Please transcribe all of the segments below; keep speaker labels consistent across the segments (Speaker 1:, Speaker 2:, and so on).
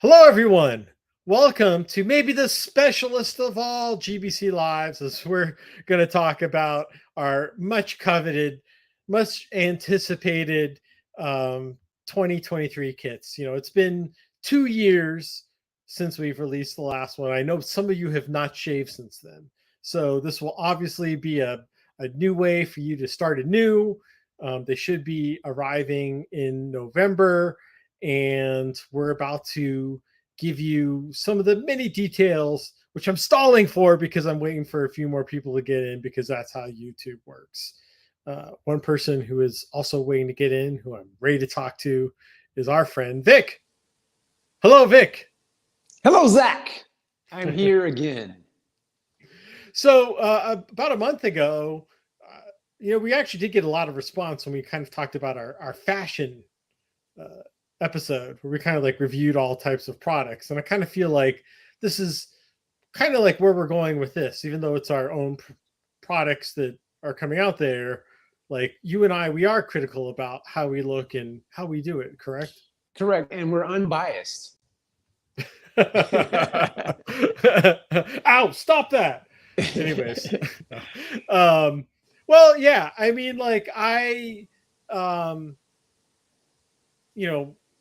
Speaker 1: Hello, everyone. Welcome to maybe the specialist of all GBC Lives, as we're going to talk about our much coveted, much anticipated 2023 kits. It's been 2 years since we've released the last one. I know some of you have not shaved since then. So this will obviously be a new way for you to start anew. They should be arriving in November, and we're about to give you some of the many details, which I'm stalling for because I'm waiting for a few more people to get in, because that's how YouTube works. One person who is also waiting to get in, who I'm ready to talk to, is our friend Vic. Hello, Vic.
Speaker 2: Hello, Zach. I'm here again.
Speaker 1: So about a month ago, we actually did get a lot of response when we kind of talked about our fashion episode, where we kind of like reviewed all types of products. And I kind of feel like this is kind of like where we're going with this, even though it's our own products that are coming out there. Like you and I, we are critical about how we look and how we do it. Correct?
Speaker 2: Correct. And we're unbiased.
Speaker 1: Ow, stop that. Anyways. Well, yeah, I mean, like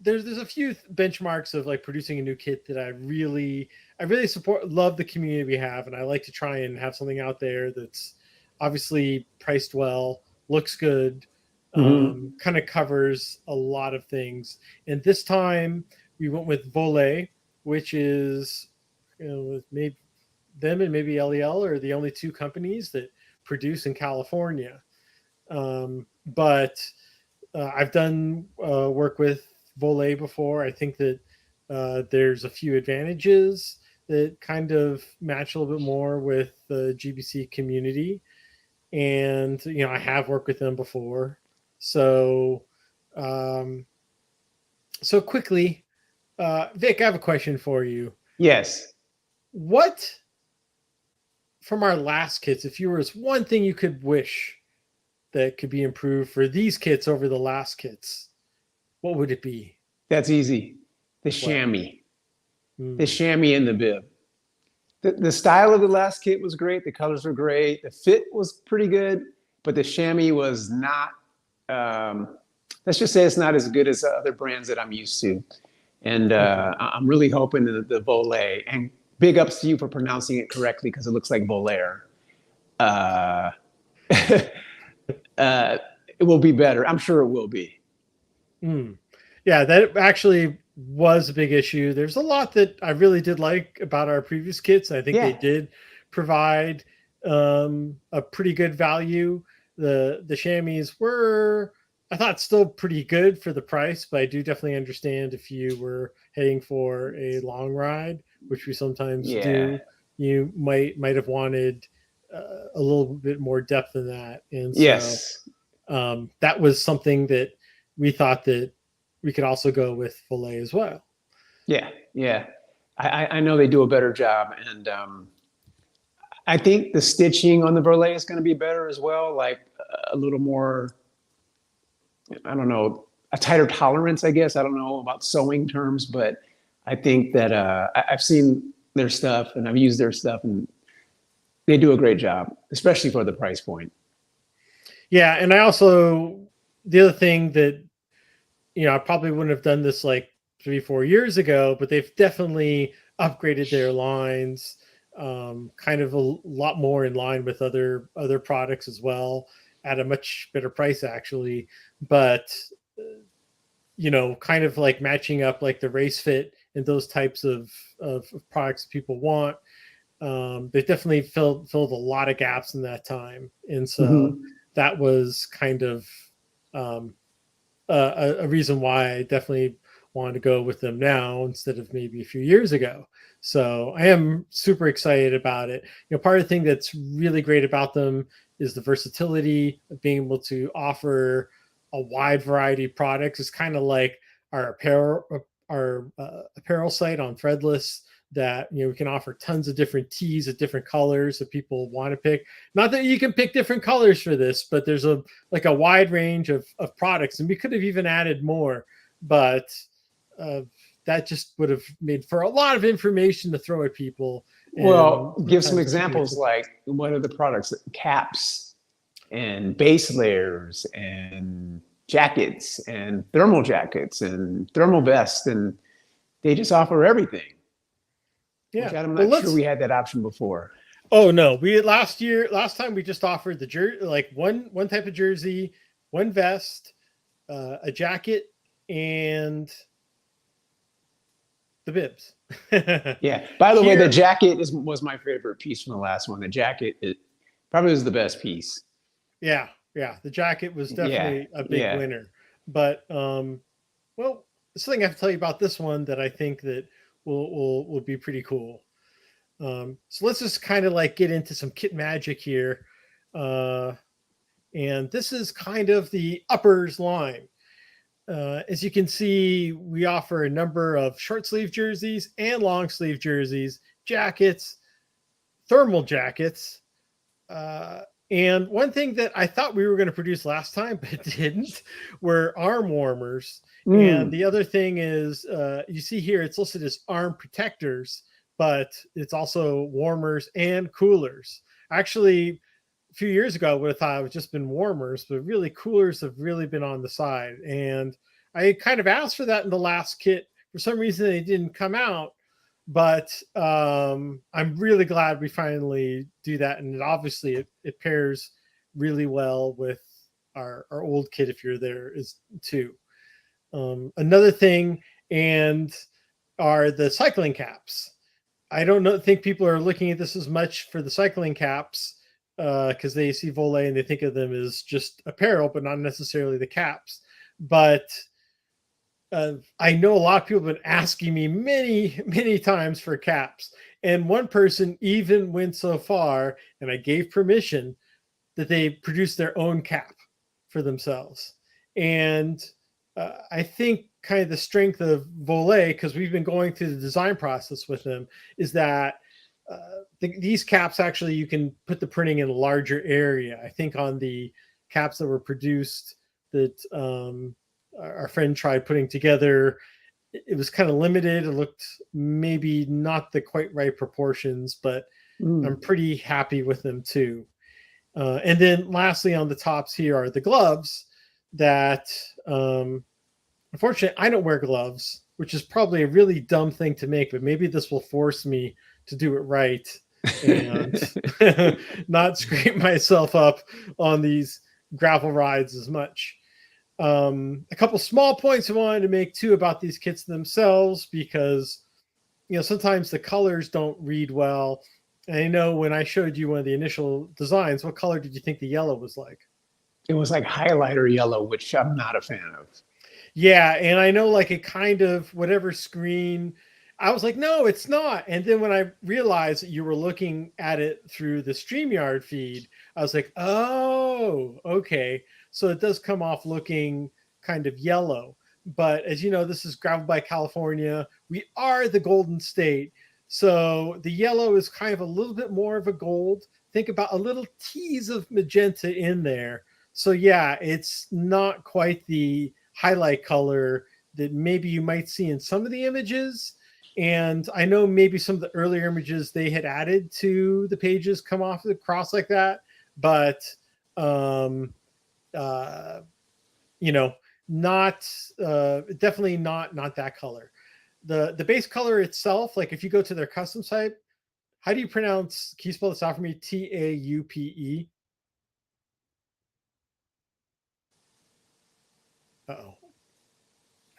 Speaker 1: there's a few benchmarks of like producing a new kit that I really love the community we have, and I like to try and have something out there that's obviously priced well, looks good, kind of covers a lot of things. And this time we went with Voler, which is maybe them and maybe LEL are the only two companies that produce in California. But I've done work with Voler before. I think that there's a few advantages that kind of match a little bit more with the GBC community. And, I have worked with them before. So, quickly, Vic, I have a question for you.
Speaker 2: Yes.
Speaker 1: What, from our last kits, if you were one thing you could wish that could be improved for these kits over the last kits, what would it be?
Speaker 2: That's easy. The shammy. The shammy and the bib. The style of the last kit was great. The colors were great. The fit was pretty good, but the shammy was not, let's just say it's not as good as other brands that I'm used to. And I'm really hoping that the Voler, and big ups to you for pronouncing it correctly, because it looks like Voler. It will be better. I'm sure it will be.
Speaker 1: Yeah, that actually was a big issue. There's a lot that I really did like about our previous kits. I think they did provide a pretty good value. The chamois were, I thought, still pretty good for the price, but I do definitely understand if you were heading for a long ride, which we sometimes do, you might have wanted a little bit more depth than that. And so that was something that we thought that we could also go with Voler as well.
Speaker 2: Yeah. I know they do a better job. And I think the stitching on the Voler is going to be better as well. Like a little more, I don't know, a tighter tolerance, I guess. I don't know about sewing terms, but I think that I've seen their stuff and I've used their stuff, and they do a great job, especially for the price point.
Speaker 1: Yeah. And I also, the other thing that, I probably wouldn't have done this like 3-4 years ago, but they've definitely upgraded their lines, kind of a lot more in line with other products as well, at a much better price actually. But kind of like matching up like the race fit and those types of products people want. They definitely filled a lot of gaps in that time, and so that was kind of a reason why I definitely wanted to go with them now instead of maybe a few years ago. So I am super excited about it. Part of the thing that's really great about them is the versatility of being able to offer a wide variety of products. It's kind of like our apparel site on Threadless, that we can offer tons of different tees of different colors that people want to pick. Not that you can pick different colors for this, but there's a wide range of products, and we could have even added more, but that just would have made for a lot of information to throw at people.
Speaker 2: Well, give some
Speaker 1: sometimes
Speaker 2: examples, like what are the products? Caps and base layers and jackets and thermal vests, and they just offer everything.
Speaker 1: Yeah.
Speaker 2: Which I'm not sure we had that option before.
Speaker 1: Oh no, last time we just offered the jersey, like one type of jersey, one vest, a jacket, and the bibs.
Speaker 2: Yeah. By the way, the jacket was my favorite piece from the last one. The jacket probably was the best piece.
Speaker 1: Yeah, the jacket was definitely a big winner. But well, something I have to tell you about this one that I think that will be pretty cool. So let's just kind of like get into some kit magic here. And this is kind of the uppers line. As you can see, we offer a number of short sleeve jerseys and long sleeve jerseys, jackets, thermal jackets. And one thing that I thought we were going to produce last time, but didn't, were arm warmers. And the other thing is, you see here, it's listed as arm protectors, but it's also warmers and coolers. Actually, a few years ago, I would have thought it would just been warmers, but really coolers have really been on the side. And I kind of asked for that in the last kit. For some reason, they didn't come out, but I'm really glad we finally do that. And obviously it pairs really well with our old kit, if you're there, is too. Another thing are the cycling caps. I don't think people are looking at this as much for the cycling caps, because they see Voler and they think of them as just apparel, but not necessarily the caps. But I know a lot of people have been asking me many times for caps. And one person even went so far, and I gave permission, that they produce their own cap for themselves. And I think kind of the strength of Voler, because we've been going through the design process with them, is that these caps, actually, you can put the printing in a larger area. I think on the caps that were produced that our friend tried putting together, it was kind of limited. It looked maybe not the quite right proportions, but I'm pretty happy with them too. And then lastly, on the tops here are the gloves that, unfortunately, I don't wear gloves, which is probably a really dumb thing to make, but maybe this will force me to do it right and not scrape myself up on these gravel rides as much. A couple small points I wanted to make too about these kits themselves, because sometimes the colors don't read well. And I know when I showed you one of the initial designs, what color did you think the yellow was like?
Speaker 2: It was like highlighter yellow, which I'm not a fan of.
Speaker 1: Yeah, and I know, like, it kind of, whatever screen, I was like, no, it's not. And then when I realized that you were looking at it through the StreamYard feed, I was like, oh, okay. So it does come off looking kind of yellow. But as you know, this is Gravel by California. We are the Golden State. So the yellow is kind of a little bit more of a gold. Think about a little tease of magenta in there. So yeah, it's not quite the highlight color that maybe you might see in some of the images. And I know maybe some of the earlier images they had added to the pages come off the cross like that, but not definitely not that color. The base color itself, like if you go to their custom site, how do you pronounce? Can you spell this out for me? Taupe. Uh-oh.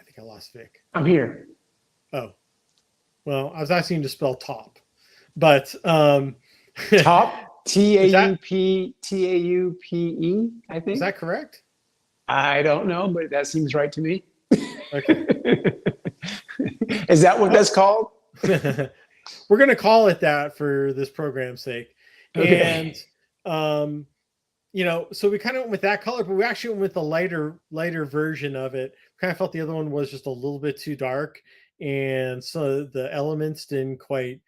Speaker 1: I think I lost Vic.
Speaker 2: I'm here.
Speaker 1: Oh. Well, I was asking you to spell top. But
Speaker 2: top, Taupe, I think.
Speaker 1: Is that correct?
Speaker 2: I don't know, but that seems right to me.
Speaker 1: Okay.
Speaker 2: Is that what that's called?
Speaker 1: We're going to call it that for this program's sake. Okay. And so we kind of went with that color, but we actually went with the lighter version of it. Kind of felt the other one was just a little bit too dark, and so the elements didn't quite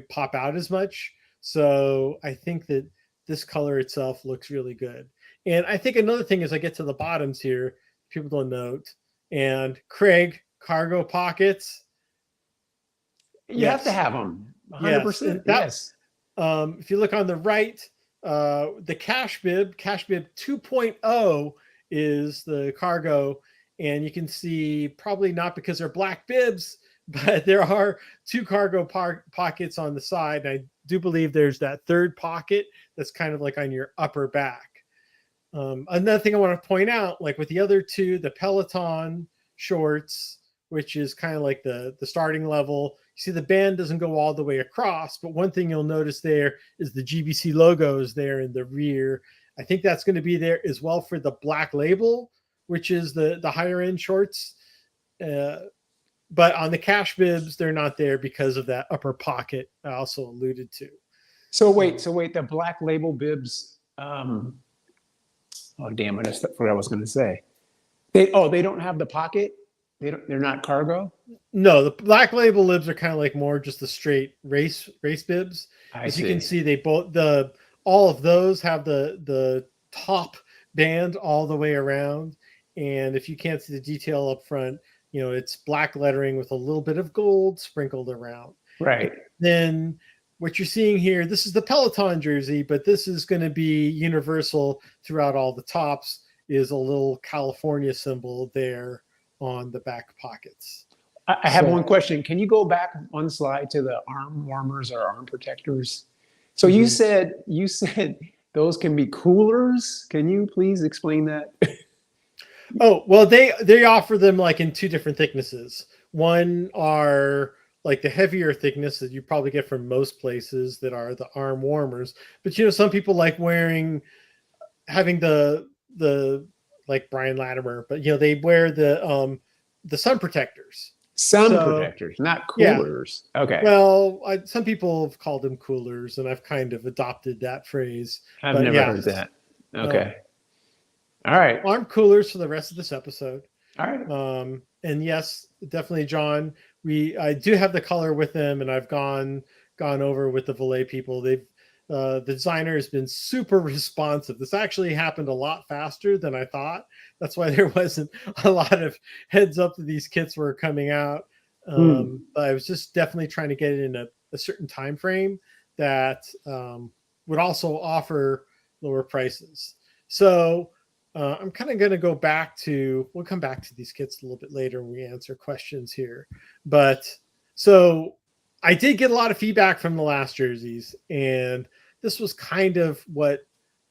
Speaker 1: pop out as much. So I think that this color itself looks really good. And I think another thing, as I get to the bottoms here, people don't note, and Craig cargo pockets.
Speaker 2: You have to have them. 100%.
Speaker 1: Yes. If you look on the right, the Cash Bib 2.0 is the cargo, and you can see, probably not because they're black bibs, but there are two cargo pockets on the side. And I do believe there's that third pocket that's kind of like on your upper back. Another thing I want to point out, like with the other two, the Peloton shorts, which is kind of like the starting level, you see the band doesn't go all the way across, but one thing you'll notice there is the GBC logo is there in the rear. I think that's going to be there as well for the Black Label, which is the higher end shorts. But on the Cash Bibs, they're not there because of that upper pocket I also alluded to.
Speaker 2: So wait, the Black Label bibs. Oh damn! I just forgot what I was going to say. They don't have the pocket. They're not cargo.
Speaker 1: No, the Black Label bibs are kind of like more just the straight race bibs. As you can see, they all of those have the top band all the way around, and if you can't see the detail up front, it's black lettering with a little bit of gold sprinkled around.
Speaker 2: Right.
Speaker 1: Then what you're seeing here, this is the Peloton jersey, but this is going to be universal throughout all the tops, is a little California symbol there on the back pockets.
Speaker 2: I have one question. Can you go back one slide to the arm warmers or arm protectors? So you said those can be coolers. Can you please explain that?
Speaker 1: Oh, well, they offer them like in two different thicknesses. One are like the heavier thickness that you probably get from most places that are the arm warmers. But some people like having the like Brian Latimer, but they wear the sun protectors.
Speaker 2: Protectors, not coolers. Yeah. Okay.
Speaker 1: Well, some people have called them coolers, and I've kind of adopted that phrase.
Speaker 2: I've never heard that. Okay. All right.
Speaker 1: Arm coolers for the rest of this episode.
Speaker 2: All right.
Speaker 1: And yes, definitely, John. I do have the color with them, and I've gone over with the Voler people. The designer has been super responsive. This actually happened a lot faster than I thought. That's why there wasn't a lot of heads up that these kits were coming out. But I was just definitely trying to get it in a certain time frame that would also offer lower prices. So I'm kind of going to go back to, we'll come back to these kits a little bit later when we answer questions here. But so I did get a lot of feedback from the last jerseys, and this was kind of what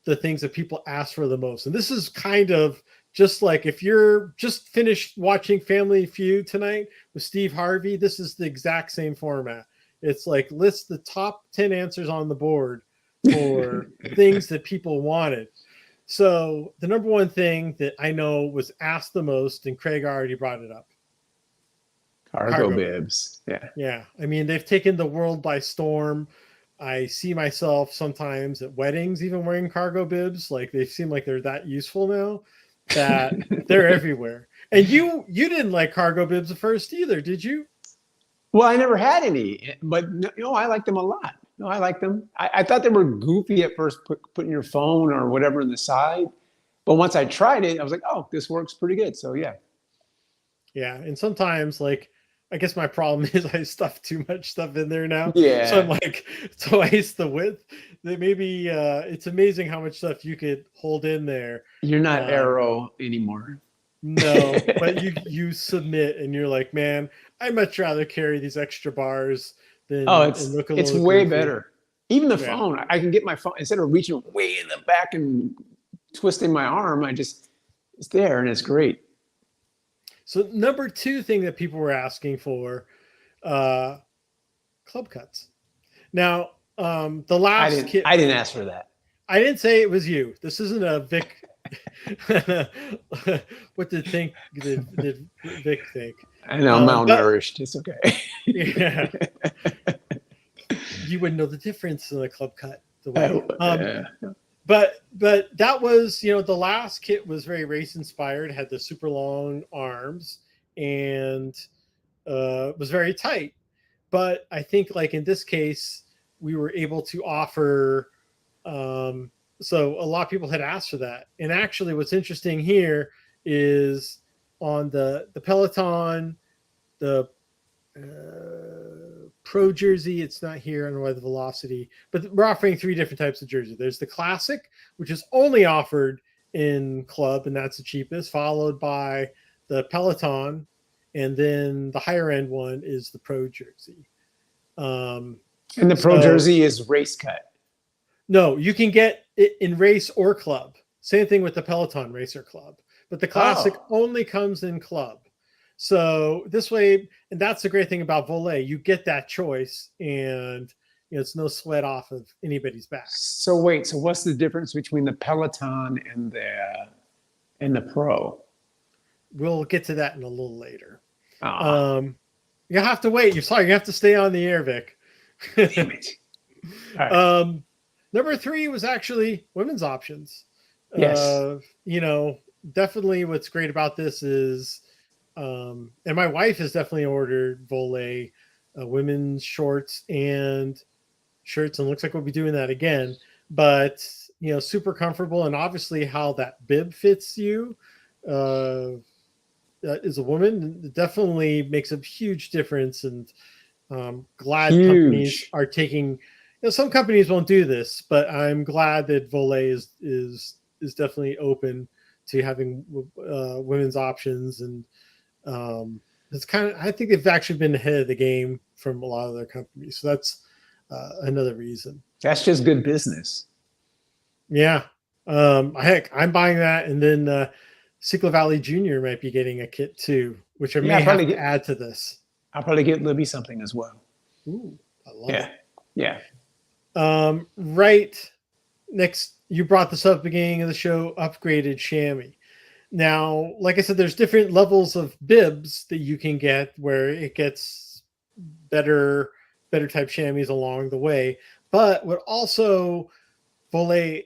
Speaker 1: the things that people asked for the most. And this is kind of just like if you're just finished watching Family Feud tonight with Steve Harvey, this is the exact same format. It's like list the top 10 answers on the board for things that people wanted. So the number one thing that I know was asked the most, and Craig already brought it up.
Speaker 2: Cargo bibs. Yeah.
Speaker 1: Yeah. I mean, they've taken the world by storm. I see myself sometimes at weddings even wearing cargo bibs. Like they seem like they're that useful now that they're everywhere. And you didn't like cargo bibs at first either, did you?
Speaker 2: Well, I never had any, but I like them a lot. No, I like them. I thought they were goofy at first, putting your phone or whatever in the side. But once I tried it, I was like, oh, this works pretty good. So, yeah.
Speaker 1: Yeah. And sometimes, like, I guess my problem is I stuff too much stuff in there now.
Speaker 2: Yeah.
Speaker 1: So I'm like twice the width. That maybe it's amazing how much stuff you could hold in there.
Speaker 2: You're not Arrow anymore.
Speaker 1: No, but you submit and you're like, man, I'd much rather carry these extra bars than
Speaker 2: it's way better. Even the phone, I can get my phone instead of reaching way in the back and twisting my arm. It's there and it's great.
Speaker 1: So number two thing that people were asking for, club cuts. Now, the last kit,
Speaker 2: I didn't ask for that.
Speaker 1: I didn't say it was you. This isn't a Vic. What did Vic think?
Speaker 2: I know, malnourished. It's okay.
Speaker 1: Yeah. You wouldn't know the difference in a club cut. But that was, the last kit was very race inspired, had the super long arms and was very tight. But I think like in this case, we were able to offer, so a lot of people had asked for that. And actually what's interesting here is on the Peloton the Pro jersey. It's not here. I don't know why the Velocity, but we're offering 3 different types of jersey. There's the Classic, which is only offered in club, and that's the cheapest, followed by the Peloton, and then the higher end one is the Pro jersey.
Speaker 2: And the Pro jersey is race cut.
Speaker 1: No, you can get it in race or club. Same thing with the Peloton Racer Club, but the Classic only comes in club. So this way, and that's the great thing about Voler, you get that choice, and it's no sweat off of anybody's back.
Speaker 2: So wait, so what's the difference between the Peloton and the Pro?
Speaker 1: We'll get to that in a little later.
Speaker 2: You
Speaker 1: have to wait. You're sorry. You have to stay on the air, Vic.
Speaker 2: Damn it. All right.
Speaker 1: Number 3 was actually women's options.
Speaker 2: Yes.
Speaker 1: Definitely what's great about this is, and my wife has definitely ordered Voler women's shorts and shirts, and looks like we'll be doing that again. But, super comfortable, and obviously how that bib fits you as a woman, it definitely makes a huge difference. And glad companies are taking, some companies won't do this, but I'm glad that Voler is definitely open to having women's options. And it's I think they've actually been ahead of the game from a lot of their companies. So that's another reason.
Speaker 2: That's just good business.
Speaker 1: Yeah. Heck, I'm buying that. And then Sickle Valley Jr. might be getting a kit too, which I may have to add to this.
Speaker 2: I'll probably get Libby something as well.
Speaker 1: Ooh, I love it.
Speaker 2: Yeah.
Speaker 1: Right next, you brought this up at the beginning of the show, upgraded chamois. Now, like I said, there's different levels of bibs that you can get where it gets better type chamois along the way. But what also Voler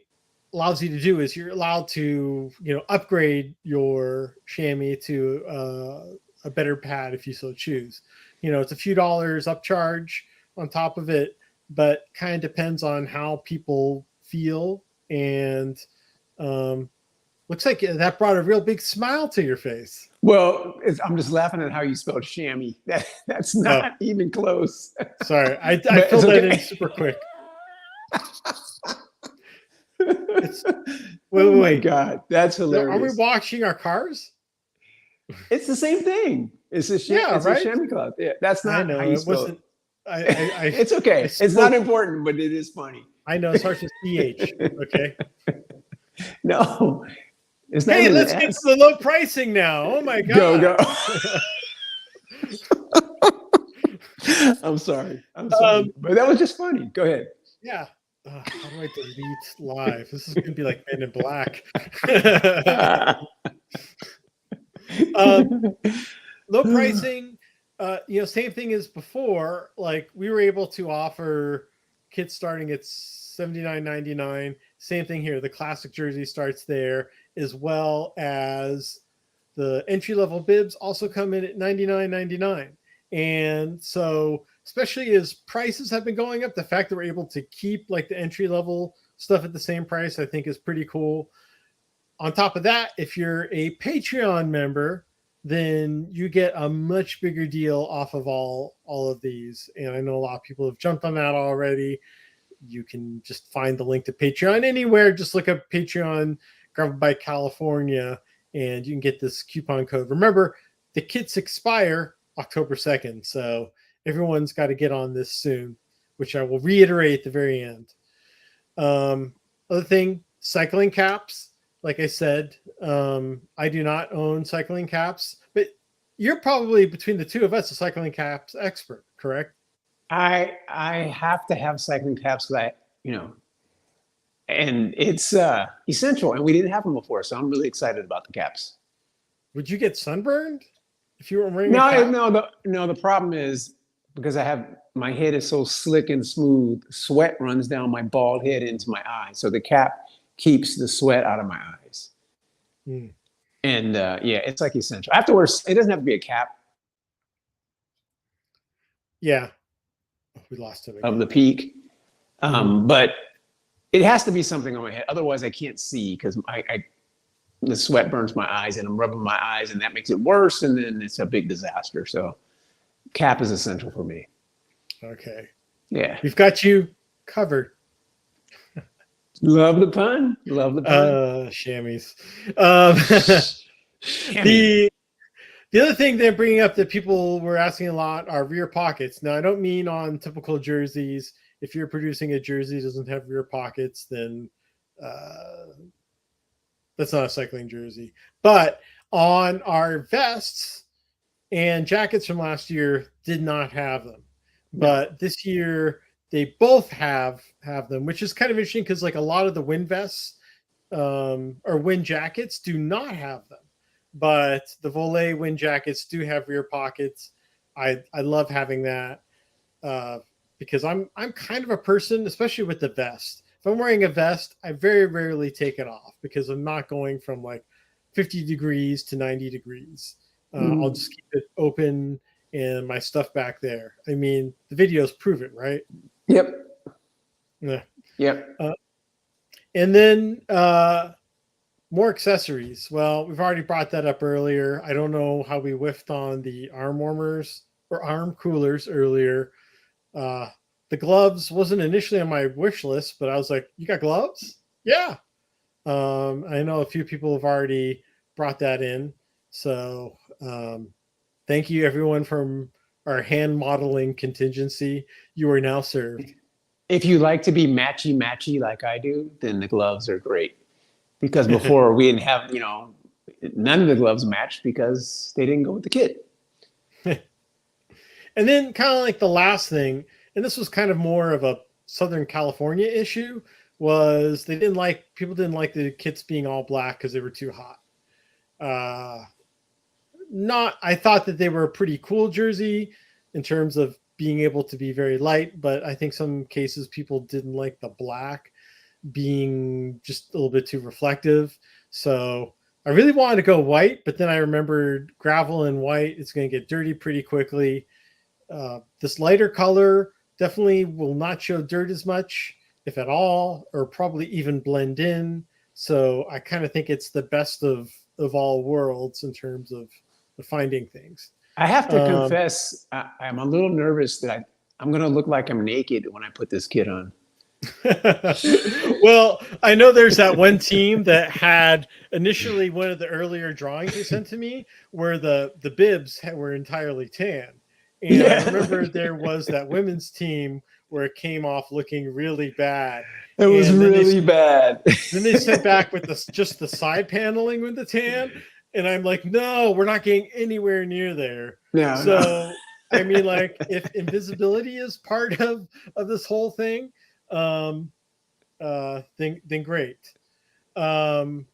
Speaker 1: allows you to do is you're allowed to, upgrade your chamois to a better pad if you so choose. It's a few dollars upcharge on top of it, but kind of depends on how people feel. And looks like that brought a real big smile to your face.
Speaker 2: Well, I'm just laughing at how you spelled chamois. That's not even close.
Speaker 1: Sorry, I filled that in super quick.
Speaker 2: Oh my God, that's hilarious.
Speaker 1: Are we washing our cars?
Speaker 2: It's the same thing. It's a chamois cloth. Yeah, that's not how you spell it. It's okay. It's not important, but it is funny.
Speaker 1: I know it starts with CH. Okay.
Speaker 2: No, it's not.
Speaker 1: Hey, let's get to the low pricing now. Oh my God.
Speaker 2: Go. I'm sorry, but that was just funny. Go ahead.
Speaker 1: Yeah. How do I delete live? This is going to be like Men in Black. Low pricing, same thing as before. Like we were able to offer kits starting at $79.99. Same thing here. The classic jersey starts there, as well as the entry-level bibs also come in at $99.99. And so, especially as prices have been going up, the fact that we're able to keep like the entry-level stuff at the same price, I think is pretty cool. On top of that, if you're a Patreon member, then you get a much bigger deal off of all of these. And I know a lot of people have jumped on that already. You can just find the link to Patreon anywhere. Just look up Patreon, Gravel by California, and you can get this coupon code. Remember, the kits expire October 2nd. So everyone's got to get on this soon, which I will reiterate at the very end. Other thing, cycling caps. Like I said, I do not own cycling caps, but you're probably, between the two of us, a cycling caps expert, correct?
Speaker 2: I have to have cycling caps because and it's essential, and we didn't have them before, so I'm really excited about the caps.
Speaker 1: Would you get sunburned if you were wearing
Speaker 2: No, the problem is because my head is so slick and smooth, sweat runs down my bald head into my eyes. So the cap keeps the sweat out of my eyes. And it's like essential. Afterwards, it doesn't have to be a cap.
Speaker 1: Yeah. We lost it again.
Speaker 2: Of the peak. But it has to be something on my head. Otherwise, I can't see because the sweat burns my eyes and I'm rubbing my eyes and that makes it worse. And then it's a big disaster. So cap is essential for me.
Speaker 1: Okay.
Speaker 2: Yeah.
Speaker 1: We've got you covered.
Speaker 2: Love the pun. Love the pun.
Speaker 1: Shammies.
Speaker 2: Shammy.
Speaker 1: The other thing they're bringing up that people were asking a lot are rear pockets. Now, I don't mean on typical jerseys. If you're producing a jersey that doesn't have rear pockets, then that's not a cycling jersey. But on our vests and jackets from last year did not have them. But this year they both have them, which is kind of interesting because like a lot of the wind vests or wind jackets do not have them. But the Voler wind jackets do have rear pockets. I love having that because I'm kind of a person, especially with the vest. If I'm wearing a vest, I very rarely take it off because I'm not going from like 50 degrees to 90 degrees. I'll just keep it open and my stuff back there. I mean, the videos prove it, right?
Speaker 2: Yep.
Speaker 1: Yeah.
Speaker 2: Yep.
Speaker 1: And then more accessories. Well, we've already brought that up earlier. I don't know how we whiffed on the arm warmers or arm coolers earlier. The gloves wasn't initially on my wish list, but I was like, you got gloves? Yeah. I know a few people have already brought that in. So thank you, everyone from our hand modeling contingency. You are now served.
Speaker 2: If you like to be matchy like I do, then the gloves are great. Because before we didn't have, none of the gloves matched because they didn't go with the kit.
Speaker 1: And then kind of like the last thing, and this was kind of more of a Southern California issue, was people didn't like the kits being all black because they were too hot. I thought that they were a pretty cool jersey in terms of being able to be very light, but I think some cases people didn't like the black being just a little bit too reflective. So I really wanted to go white, but then I remembered gravel and white, it's going to get dirty pretty quickly. This lighter color definitely will not show dirt as much, if at all, or probably even blend in. So I kind of think it's the best of all worlds in terms of finding things.
Speaker 2: I have to confess, I'm a little nervous that I'm going to look like I'm naked when I put this kit on.
Speaker 1: Well, I know there's that one team that had initially one of the earlier drawings they sent to me where the Bibs were entirely tan. And I remember there was that women's team where it came off looking really bad.
Speaker 2: It was really bad.
Speaker 1: Then they sent back with just the side paneling with the tan. And I'm like, no, we're not getting anywhere near there.
Speaker 2: No,
Speaker 1: so, I mean, like, if invisibility is part of this whole thing, then great. Dad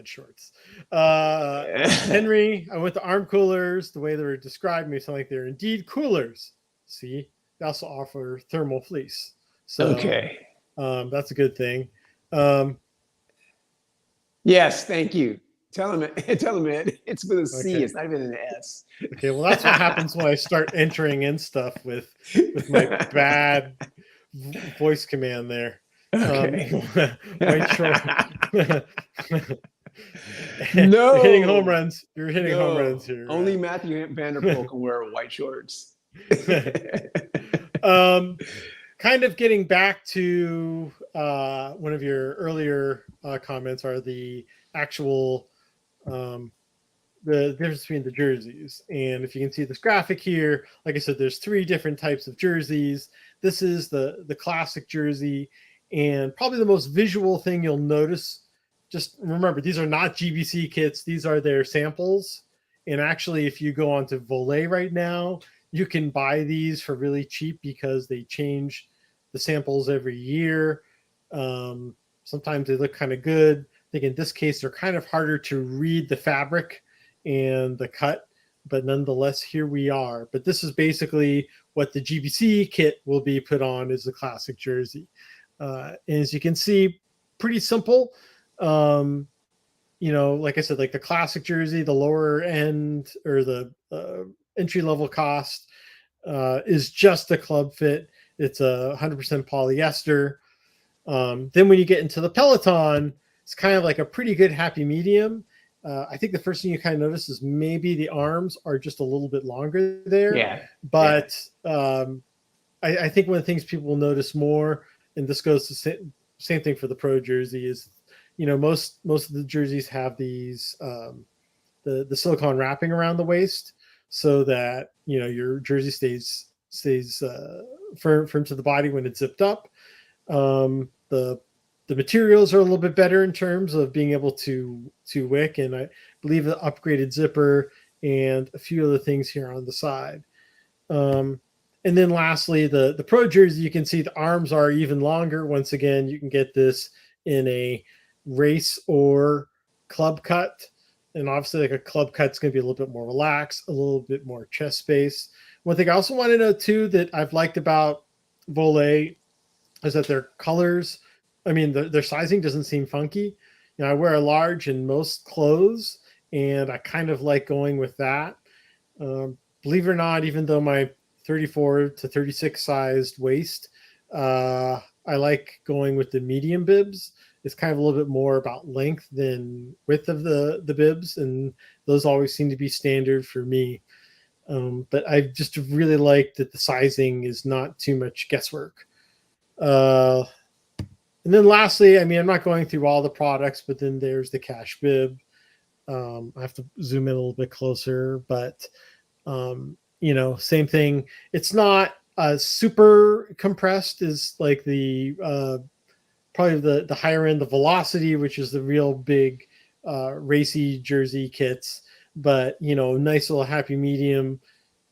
Speaker 1: shorts. Henry, I went to arm coolers. The way they were described me sound like they're indeed coolers. See, they also offer thermal fleece. So
Speaker 2: okay,
Speaker 1: that's a good thing.
Speaker 2: Yes, thank you. Tell him it. It's with a C. Okay. It's not even an S.
Speaker 1: Okay, well, that's what happens when I start entering in stuff with my bad voice command there.
Speaker 2: Okay.
Speaker 1: White short.
Speaker 2: No.
Speaker 1: You're hitting home runs. You're hitting home runs here.
Speaker 2: Only Matthew Vanderpool can wear white shorts.
Speaker 1: Kind of getting back to one of your earlier comments are the actual the difference between the jerseys. And if you can see this graphic here, like I said, there's 3 different types of jerseys. This is the classic jersey, and probably the most visual thing you'll notice. Just remember, these are not GBC kits. These are their samples. And actually, if you go onto Voler right now, you can buy these for really cheap because they change the samples every year. Sometimes they look kind of good. I think in this case, they're kind of harder to read the fabric and the cut, but nonetheless, here we are. But this is basically what the GBC kit will be put on as the classic jersey. And as you can see, pretty simple. Like I said, like the classic jersey, the lower end or the entry-level cost is just a club fit. It's 100% polyester. Then when you get into the Peloton, it's kind of like a pretty good happy medium. I think the first thing you kind of notice is maybe the arms are just a little bit longer there.
Speaker 2: Yeah.
Speaker 1: But I think one of the things people will notice more, and this goes to same thing for the pro jersey, is most of the jerseys have these the silicone wrapping around the waist so that your jersey stays firm to the body when it's zipped up. The materials are a little bit better in terms of being able to wick, and I believe the upgraded zipper and a few other things here on the side. And then lastly, the pro jersey, you can see the arms are even longer. Once again, you can get this in a race or club cut. And obviously, like a club cut is going to be a little bit more relaxed, a little bit more chest space. One thing I also want to know, too, that I've liked about Voler is that their colors, their sizing doesn't seem funky. I wear a large in most clothes, and I kind of like going with that. Believe it or not, even though my 34 to 36 sized waist, I like going with the medium bibs. It's kind of a little bit more about length than width of the bibs, and those always seem to be standard for me. But I just really like that the sizing is not too much guesswork. And then lastly, I'm not going through all the products, but then there's the cash bib. I have to zoom in a little bit closer, but same thing. It's not super compressed as like the probably the higher end, the Velocity, which is the real big racy jersey kits. But nice little happy medium.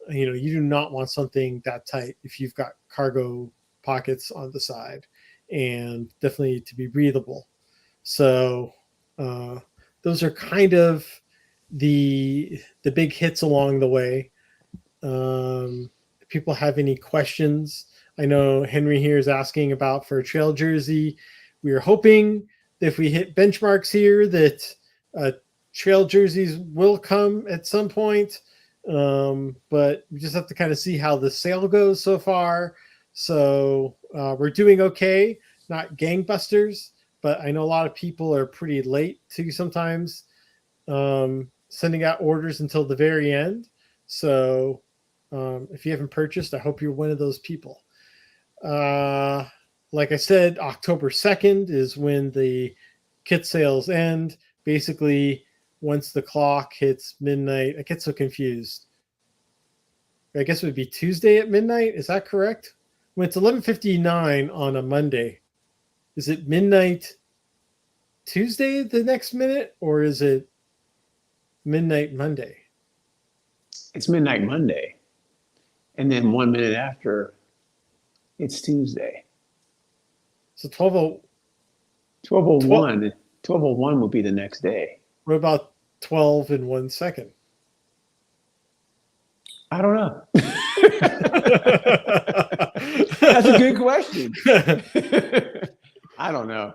Speaker 1: You do not want something that tight if you've got cargo pockets on the side, and definitely to be breathable. So those are kind of the big hits along the way. If people have any questions, I know Henry here is asking about for a trail jersey. We are hoping that if we hit benchmarks here that trail jerseys will come at some point. But we just have to kind of see how the sale goes so far. So we're doing okay, not gangbusters, but I know a lot of people are pretty late to sometimes sending out orders until the very end. So if you haven't purchased, I hope you're one of those people. Like I said, October 2nd is when the kit sales end. Basically, once the clock hits midnight, I get so confused. I guess it would be Tuesday at midnight. Is that correct? When it's 11:59 on a Monday, is it midnight Tuesday the next minute, or is it midnight Monday?
Speaker 2: It's midnight Monday. And then 1 minute after, it's Tuesday.
Speaker 1: So 12:01
Speaker 2: will be the next day.
Speaker 1: What about 12 and 1 second?
Speaker 2: I don't know. That's a good question. I don't know.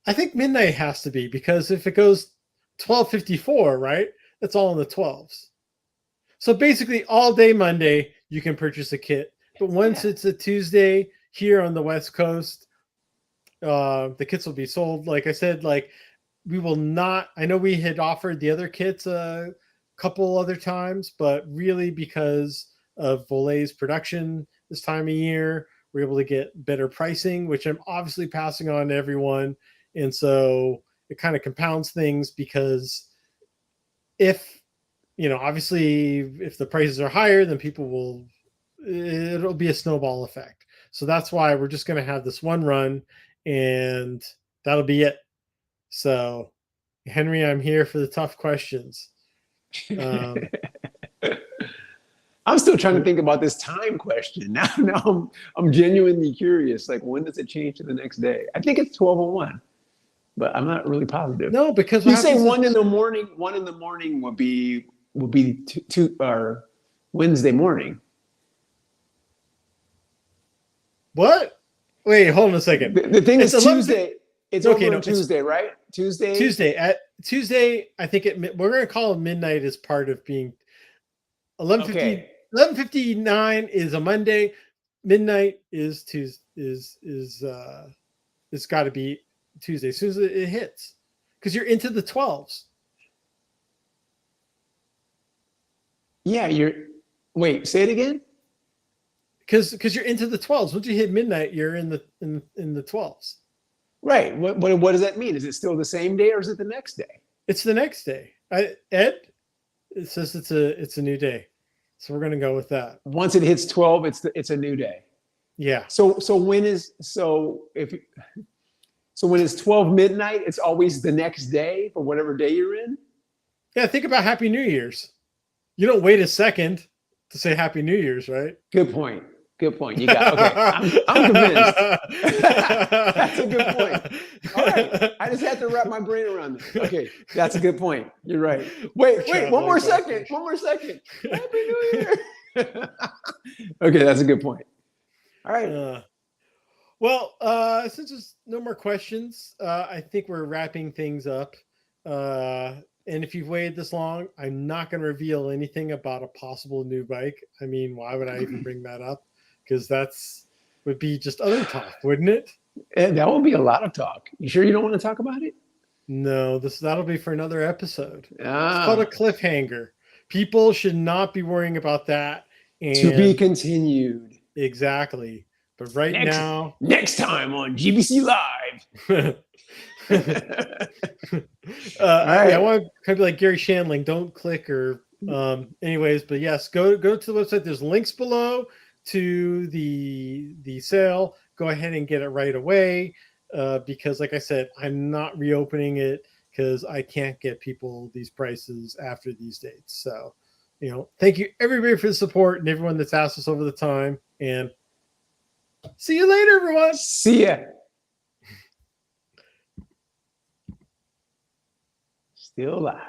Speaker 1: I think midnight has to be, because if it goes 12:54, right? That's all in the 12s. So basically all day Monday, you can purchase a kit. But once it's a Tuesday here on the West Coast, the kits will be sold. Like I said, we will not, I know we had offered the other kits a couple other times, but really because of Voler's production this time of year, we're able to get better pricing, which I'm obviously passing on to everyone. And so it kind of compounds things, because if, obviously if the prices are higher, then it'll be a snowball effect. So that's why we're just going to have this one run, and that'll be it. So Henry, I'm here for the tough questions.
Speaker 2: I'm still trying to think about this time question. Now I'm genuinely curious. Like, when does it change to the next day? I think it's 12:01, but I'm not really positive.
Speaker 1: No, because
Speaker 2: you say 1 in the morning. 1 in the morning will be or Wednesday morning. What?
Speaker 1: Wait, hold on a second.
Speaker 2: The thing is Tuesday. It's okay. No, Tuesday, right? Tuesday.
Speaker 1: At Tuesday, I think we're going to call it midnight as part of being 11:50. Okay. 11:59 is a Monday. Midnight is Tuesday. It's got to be Tuesday as soon as it hits, because you're into the 12s.
Speaker 2: Yeah, wait, say it again.
Speaker 1: Because you're into the 12s. Once you hit midnight, you're in the 12s.
Speaker 2: Right. What does that mean? Is it still the same day or is it the next day?
Speaker 1: It's the next day. Ed, it says it's a new day, so we're gonna go with that.
Speaker 2: Once it hits 12, it's a new day.
Speaker 1: Yeah.
Speaker 2: So when it's 12 midnight, it's always the next day for whatever day you're in.
Speaker 1: Yeah. Think about Happy New Year's. You don't wait a second to say Happy New Year's, right?
Speaker 2: Good point. Good point. You got okay. I'm convinced. That's a good point. All right. I just have to wrap my brain around this. Okay, that's a good point. You're right. Wait, one more second. One more second. Happy New Year. Okay, that's a good point. All right.
Speaker 1: Well, since there's no more questions, I think we're wrapping things up. And if you've waited this long, I'm not going to reveal anything about a possible new bike. I mean, why would I even bring that up? Because would be just other talk, wouldn't it?
Speaker 2: And that will be a lot of talk. You sure you don't want to talk about it?
Speaker 1: No, that'll be for another episode. It's called a cliffhanger. People should not be worrying about that. And
Speaker 2: to be continued.
Speaker 1: Exactly. But
Speaker 2: next time on GBC Live.
Speaker 1: Right. I want to be like Gary Shandling. Don't click or anyways, but yes, go to the website. There's links below to the sale. Go ahead and get it right away because like I said, I'm not reopening it because I can't get people these prices after these dates. So, thank you everybody for the support and everyone that's asked us over the time, and see you later, everyone.
Speaker 2: See ya. Still alive.